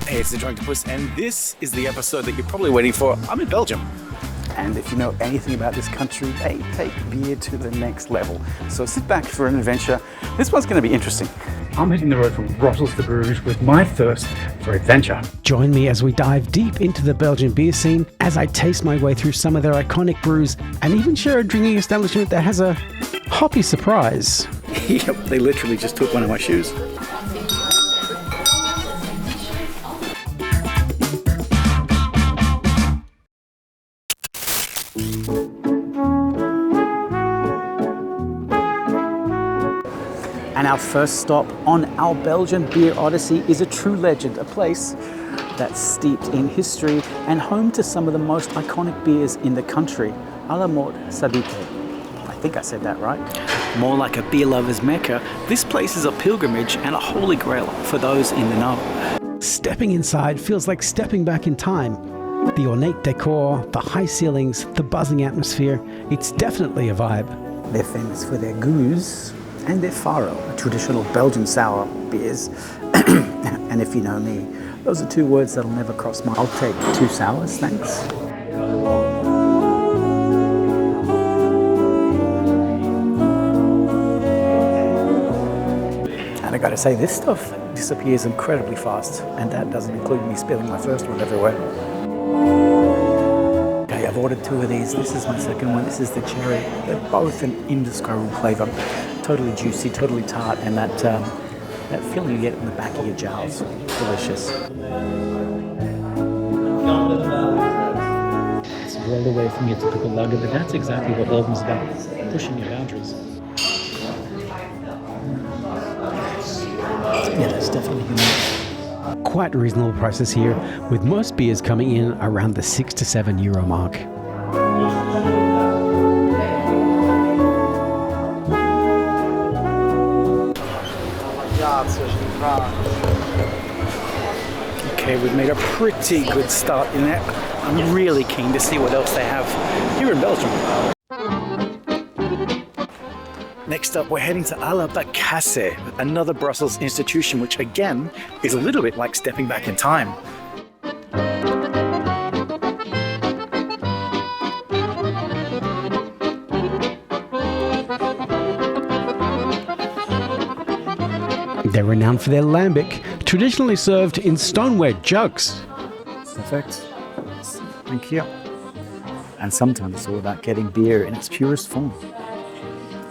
Hey, it's the Drunktopus, and this is the episode that you're probably waiting for. I'm in Belgium. And if you know anything about this country, they take beer to the next level. So sit back for an adventure. This one's going to be interesting. I'm hitting the road from Brussels to Bruges with my thirst for adventure. Join me as we dive deep into the Belgian beer scene, as I taste my way through some of their iconic brews, and even share a drinking establishment that has a hoppy surprise. Yep, they literally just took one of my shoes. And our first stop on our Belgian beer odyssey is a true legend, a place that's steeped in history and home to some of the most iconic beers in the country, Mort Subite. I think I said that right. More like a beer lover's mecca, this place is a pilgrimage and a holy grail for those in the know. Stepping inside feels like stepping back in time. The ornate decor, the high ceilings, the buzzing atmosphere, it's definitely a vibe. They're famous for their geuze and their faro, traditional Belgian sour beers. And if you know me, those are two words that'll never cross my... I'll take 2 sours, thanks. And I gotta say, this stuff disappears incredibly fast, and that doesn't include me spilling my first one everywhere. Okay, I've ordered 2 of these. This is my second one. This is the cherry. They're both an indescribable flavour. Totally juicy, totally tart, and that feeling you get in the back of your jowls. Delicious. It's rolled away from your typical lager, but that's exactly what Belgium's about, pushing your boundaries. Yeah, that's definitely unique. Quite reasonable prices here, with most beers coming in around the €6 to €7 mark. Okay, we've made a pretty good start in there. I'm really keen to see what else they have here in Belgium. Next up, we're heading to Becasse, another Brussels institution, which again is a little bit like stepping back in time. They're renowned for their Lambic, traditionally served in stoneware jugs. Perfect. Thank you. And sometimes it's all about getting beer in its purest form.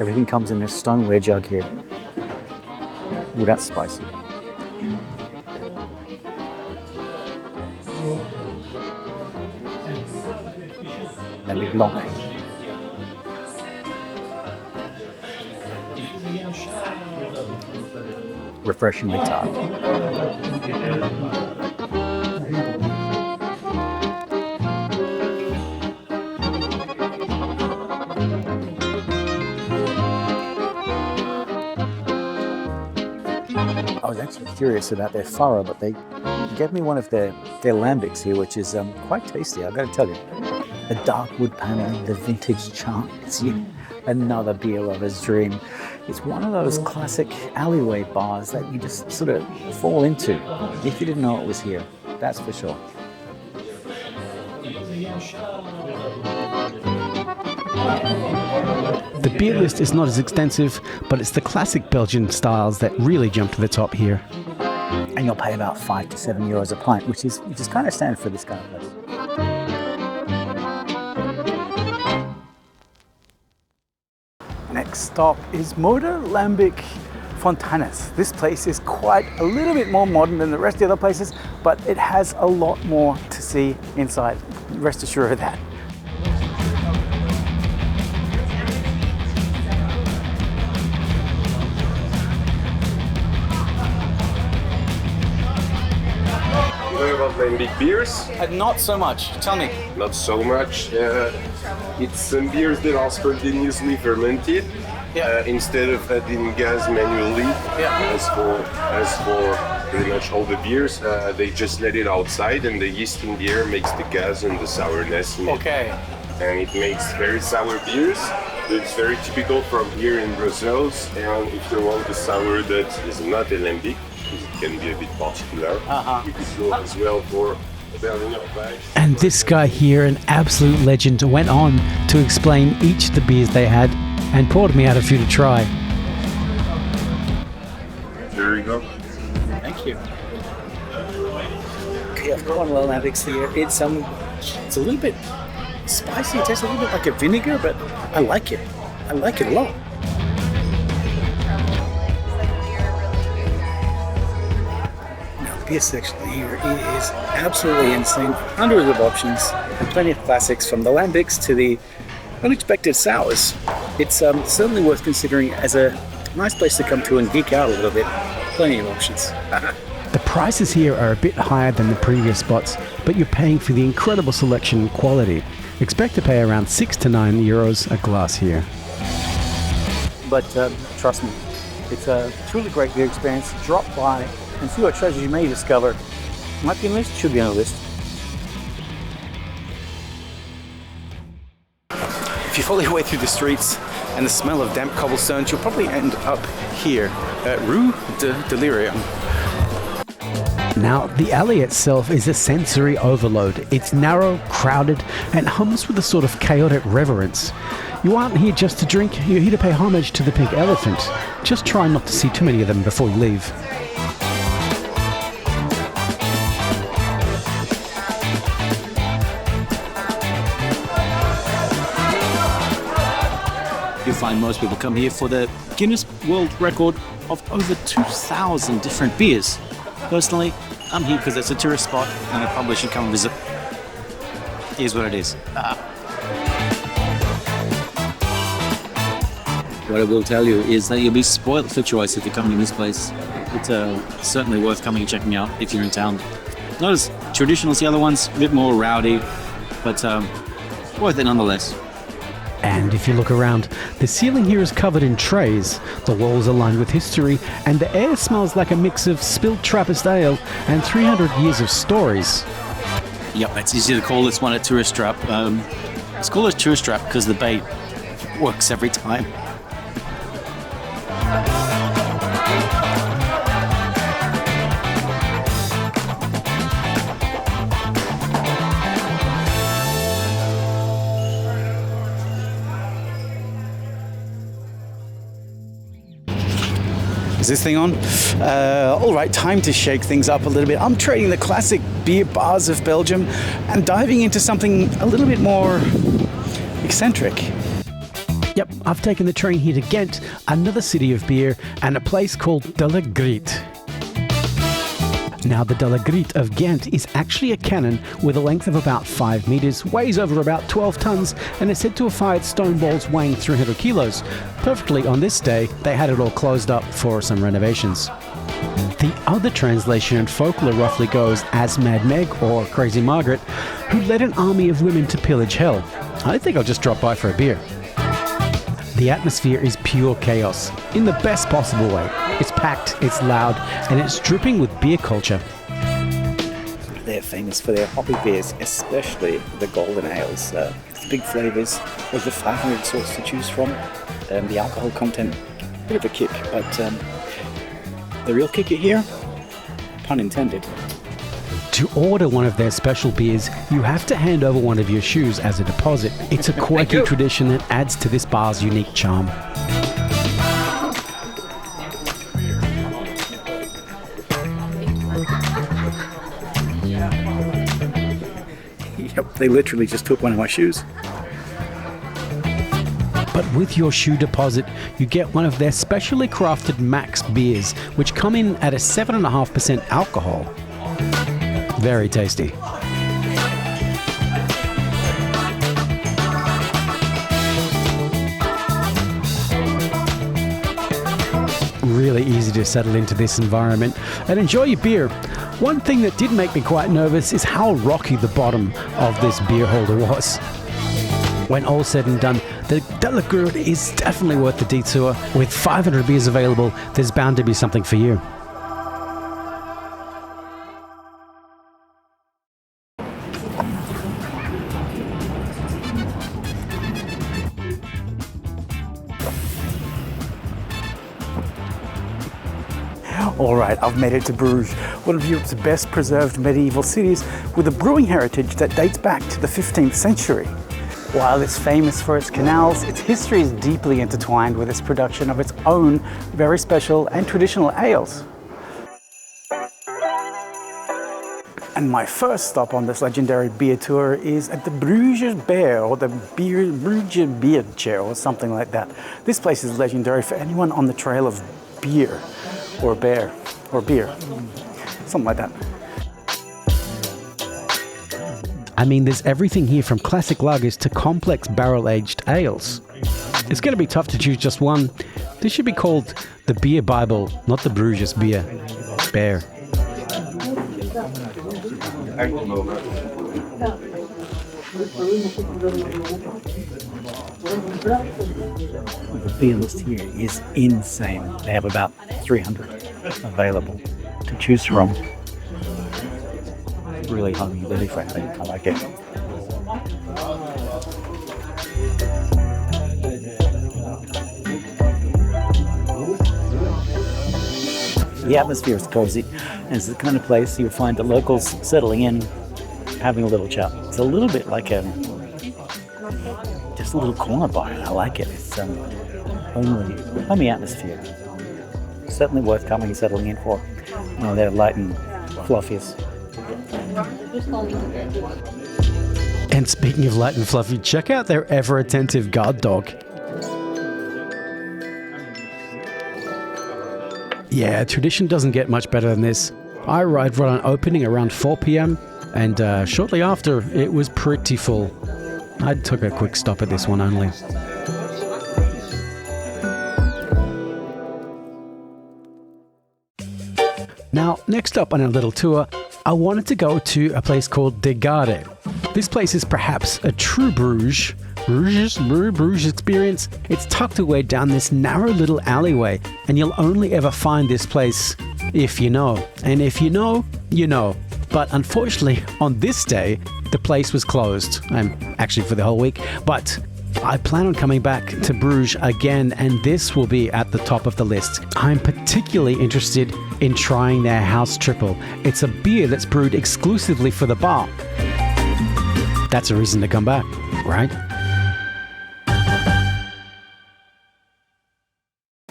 Everything comes in this stoneware jug here. Ooh, that's spicy. Lambic Blanc. Refreshingly tart. I was actually curious about their faro, but they gave me one of their lambics here, which is quite tasty, I've got to tell you. The dark wood paneling, the vintage chant, it's another beer lover's dream. It's one of those classic alleyway bars that you just sort of fall into if you didn't know it was here, that's for sure. The beer list is not as extensive, but it's the classic Belgian styles that really jump to the top here. And you'll pay about €5 to €7 a pint, which is kind of standard for this kind of place. Next stop is Moeder, Lambic, Fontanas. This place is quite a little bit more modern than the rest of the other places, but it has a lot more to see inside. Rest assured of that. You know about Lambic beers? Not so much. Tell me. Not so much. It's some beers that are spontaneously fermented instead of adding gas manually. As for pretty much all the beers, they just let it outside, and the yeast in the air makes the gas and the sourness in it. Okay. And it makes very sour beers. It's very typical from here in Brussels. And if you want a sour that is not a Lambic, can be a bit particular. We could go as well for a Berliner Weisse. And this guy here, an absolute legend, went on to explain each of the beers they had and poured me out a few to try. There you go. Thank you. Okay, I've got one of the Lambics here. It's a little bit spicy. It tastes a little bit like a vinegar, but I like it. I like it a lot. Now, the beer section here is absolutely insane. Hundreds of options and plenty of classics, from the Lambics to the unexpected sours. It's certainly worth considering as a nice place to come to and geek out a little bit. Plenty of options. The prices here are a bit higher than the previous spots, but you're paying for the incredible selection and quality. Expect to pay around €6 to €9 a glass here. But trust me, it's a truly great beer experience. Drop by and see what treasures you may discover. Might be on the list, should be on the list. If you follow your way through the streets and the smell of damp cobblestones, you'll probably end up here at Rue de Delirium. Now, the alley itself is a sensory overload. It's narrow, crowded, and hums with a sort of chaotic reverence. You aren't here just to drink, you're here to pay homage to the pink elephant. Just try not to see too many of them before you leave. You'll find most people come here for the Guinness World Record of over 2,000 different beers. Personally, I'm here because it's a tourist spot and I probably should come and visit. Here's what it is. What I will tell you is that you'll be spoiled for choice if you're coming to this place. It's certainly worth coming and checking out if you're in town. Not as traditional as the other ones, a bit more rowdy, but worth it nonetheless. And if you look around, the ceiling here is covered in trays, the walls are lined with history, and the air smells like a mix of spilled Trappist ale and 300 years of stories. Yep, it's easy to call this one a tourist trap. It's called a tourist trap because the bait works every time. Is this thing on? All right, time to shake things up a little bit. I'm trading the classic beer bars of Belgium and diving into something a little bit more eccentric. Yep, I've taken the train here to Ghent, another city of beer, and a place called Dulle Griet. Now, the Dulle Griet of Ghent is actually a cannon with a length of about 5 meters, weighs over about 12 tons, and is said to have fired stone balls weighing 300 kilos. Perfectly on this day, they had it all closed up for some renovations. The other translation and folklore roughly goes as Mad Meg or Crazy Margaret, who led an army of women to pillage hell. I think I'll just drop by for a beer. The atmosphere is pure chaos, in the best possible way. It's packed, it's loud, and it's dripping with beer culture. They're famous for their hoppy beers, especially the golden ales. Big flavours, over 500 sorts to choose from. The alcohol content, bit of a kick, but the real kicker here, pun intended. To order one of their special beers, you have to hand over one of your shoes as a deposit. It's a quirky tradition that adds to this bar's unique charm. Yep, they literally just took one of my shoes. But with your shoe deposit, you get one of their specially crafted Max beers, which come in at a 7.5% alcohol. Very tasty. Really easy to settle into this environment and enjoy your beer. One thing that did make me quite nervous is how rocky the bottom of this beer holder was. When all said and done, the Dulle Griet is definitely worth the detour. With 500 beers available, there's bound to be something for you. All right, I've made it to Bruges, one of Europe's best preserved medieval cities with a brewing heritage that dates back to the 15th century. While it's famous for its canals, its history is deeply intertwined with its production of its own very special and traditional ales. And my first stop on this legendary beer tour is at the Brugs Beer, or the Brugs Beertjes, or something like that. This place is legendary for anyone on the trail of beer, or bear, or beer, something like that. I mean, there's everything here from classic lagers to complex barrel-aged ales. It's going to be tough to choose just one. This should be called the Beer Bible, not the Bruges Beer. Bear. The beer list here is insane. They have about 300 available to choose from. Really homey, really friendly. I like it. The atmosphere is cozy, and it's the kind of place you'll find the locals settling in, having a little chat. It's a little bit like just a little corner bar. I like it. It's homey atmosphere. Certainly worth coming and settling in for. You know, they're light and fluffies. And speaking of light and fluffy, check out their ever-attentive guard dog. Yeah, tradition doesn't get much better than this. I arrived right on opening around 4 p.m. and shortly after, it was pretty full. I took a quick stop at this one only. Now, next up on our little tour, I wanted to go to a place called the Garre. This place is perhaps a true Bruges experience. It's tucked away down this narrow little alleyway, and you'll only ever find this place if you know. And if you know, you know. But unfortunately, on this day, the place was closed. Actually for the whole week. But I plan on coming back to Bruges again, and this will be at the top of the list. I'm particularly interested in trying their house triple. It's a beer that's brewed exclusively for the bar. That's a reason to come back, right?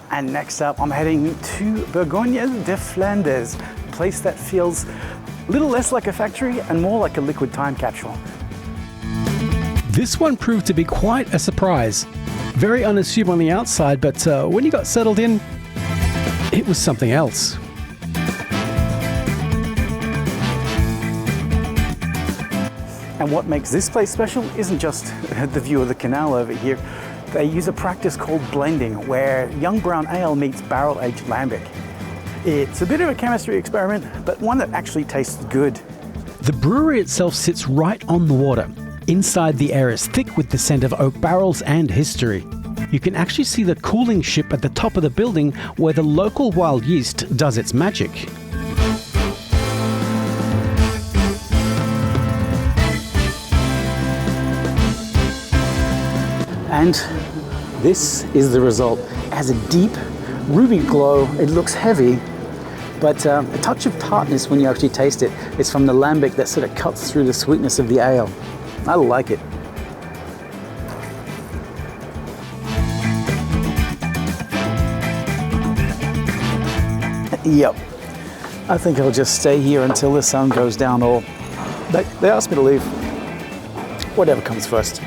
And next up, I'm heading to Bourgogne de Flandres, a place that feels a little less like a factory and more like a liquid time capsule. This one proved to be quite a surprise. Very unassuming on the outside, but when you got settled in, it was something else. And what makes this place special isn't just the view of the canal over here. They use a practice called blending, where young brown ale meets barrel-aged lambic. It's a bit of a chemistry experiment, but one that actually tastes good. The brewery itself sits right on the water. Inside, the air is thick with the scent of oak barrels and history. You can actually see the cooling ship at the top of the building where the local wild yeast does its magic. And this is the result. It has a deep ruby glow. It looks heavy, but a touch of tartness when you actually taste it. It's from the lambic that sort of cuts through the sweetness of the ale. I like it. Yep. I think I'll just stay here until the sun goes down, or they asked me to leave. Whatever comes first.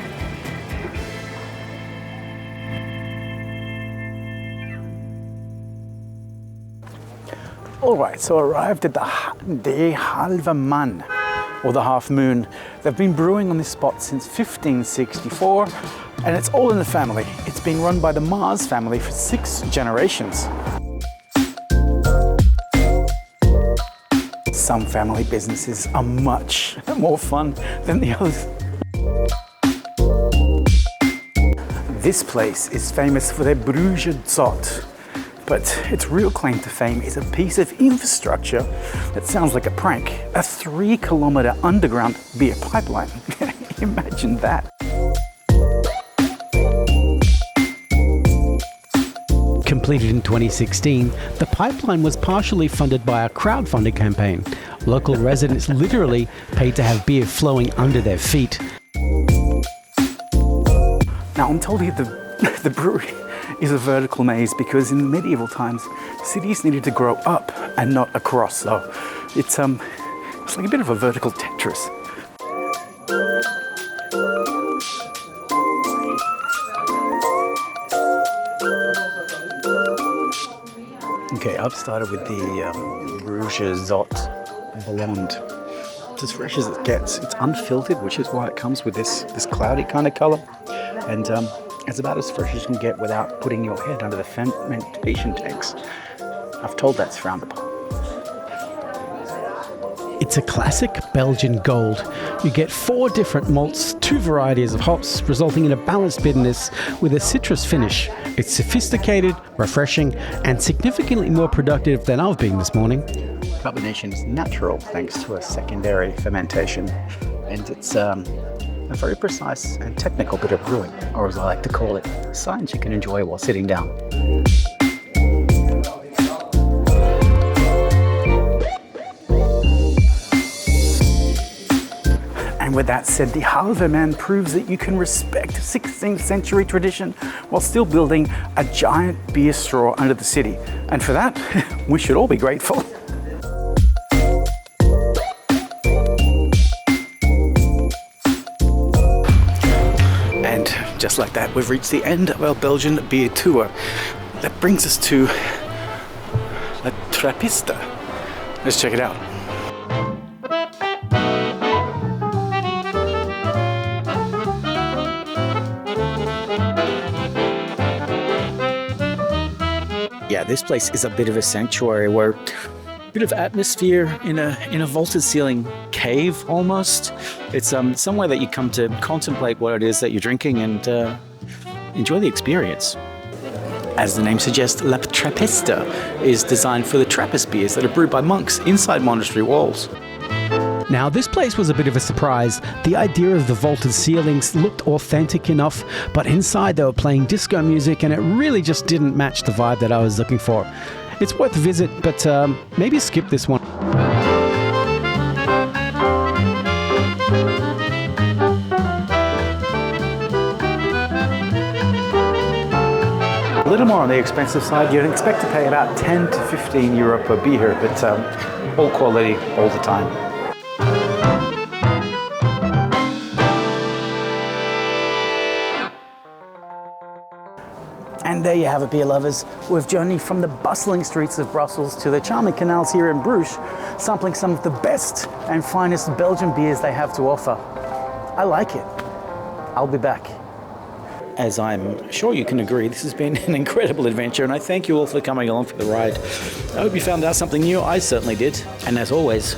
All right, so arrived at the Halve Maan, or the Half Moon. They've been brewing on this spot since 1564, and it's all in the family. It's been run by the Mars family for 6 generations. Some family businesses are much more fun than the others. This place is famous for their Bruges Zot, but its real claim to fame is a piece of infrastructure that sounds like a prank. A 3-kilometer underground beer pipeline. Imagine that. completed in 2016, the pipeline was partially funded by a crowdfunding campaign. Local residents literally paid to have beer flowing under their feet. Now, I'm told here the brewery is a vertical maze because in medieval times, cities needed to grow up and not across. So it's like a bit of a vertical Tetris. Okay, I've started with the Bruges Blonde. It's as fresh as it gets. It's unfiltered, which is why it comes with this cloudy kind of color. And it's about as fresh as you can get without putting your head under the fermentation tanks. I've told that's frowned upon. It's a classic Belgian gold. You get 4 different malts, 2 varieties of hops, resulting in a balanced bitterness with a citrus finish. It's sophisticated, refreshing, and significantly more productive than I've been this morning. Carbonation is natural thanks to a secondary fermentation, and it's a very precise and technical bit of brewing, or as I like to call it, science you can enjoy while sitting down. And with that said, the Halve Maan proves that you can respect 16th century tradition while still building a giant beer straw under the city. And for that, we should all be grateful. And just like that, we've reached the end of our Belgian beer tour. That brings us to the Trappiste. Let's check it out. Yeah, this place is a bit of a sanctuary where a bit of atmosphere in a vaulted ceiling cave almost. It's somewhere that you come to contemplate what it is that you're drinking and enjoy the experience. As the name suggests, La Trappiste is designed for the Trappist beers that are brewed by monks inside monastery walls. Now, this place was a bit of a surprise. The idea of the vaulted ceilings looked authentic enough, but inside they were playing disco music and it really just didn't match the vibe that I was looking for. It's worth a visit, but maybe skip this one. A little more on the expensive side. You'd expect to pay about 10 to 15 euro per beer, but all quality all the time. And there you have it, beer lovers. We've journeyed from the bustling streets of Brussels to the charming canals here in Bruges, sampling some of the best and finest Belgian beers they have to offer. I like it. I'll be back. As I'm sure you can agree, this has been an incredible adventure, and I thank you all for coming along for the ride. I hope you found out something new. I certainly did. And as always,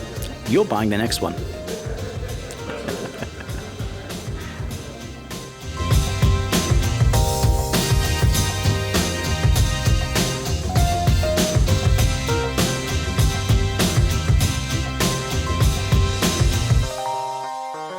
you're buying the next one.